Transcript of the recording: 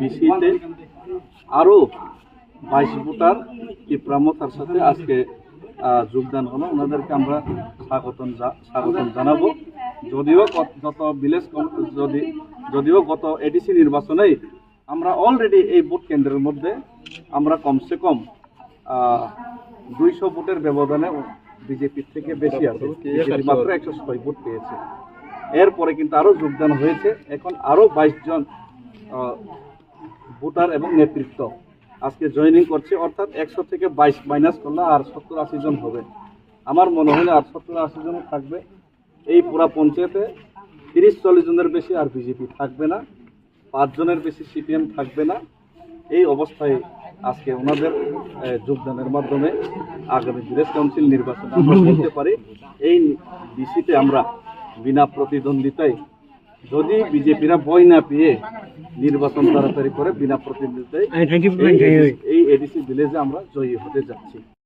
বিসিতে আরো 22 ভোটার ইপ্রামতার সাথে আজকে যোগদান হলো। ওনাদেরকে আমরা স্বাগতম জানাবো। যদিও গত এডিসি নির্বাচনেই আমরা অলরেডি এই ভোট কেন্দ্রের মধ্যে আমরা কমসে কম 200 ভোটের ব্যবধানে বিজেপির থেকে বেশি আছে, মাত্র 106 ভোট পেয়েছে। এরপরে কিন্তু আরো যোগদান হয়েছে। এখন আরো 22 জন ভোটার এবং নেতৃত্ব আজকে জয়েনিং করছে, অর্থাৎ 100 থেকে 22 মাইনাস করলে আর 70-80 জন হবে। আমার মনে হয় আর 70-80 জন থাকবে। এই পুরা পঞ্চায়েতে 30-40 জনের বেশি আর বিজেপি থাকবে না, 5 জনের বেশি সিপিএম থাকবে না। এই অবস্থায় আজকে ওনাদের যোগদানের মাধ্যমে আগামী ভিলেজ কাউন্সিল নির্বাচন আমরা বলতে পারি এই বিসিতে আমরা বিনা প্রতিদ্বন্দ্বিতায়, যদি বিজেপিরা ভয় না পেয়ে নির্বাচন তাড়াতাড়ি করে বিনা প্রতিদ্বন্দ্বিতায় এই এডিসি ভিলেজে আমরা জয়ী হতে যাচ্ছি।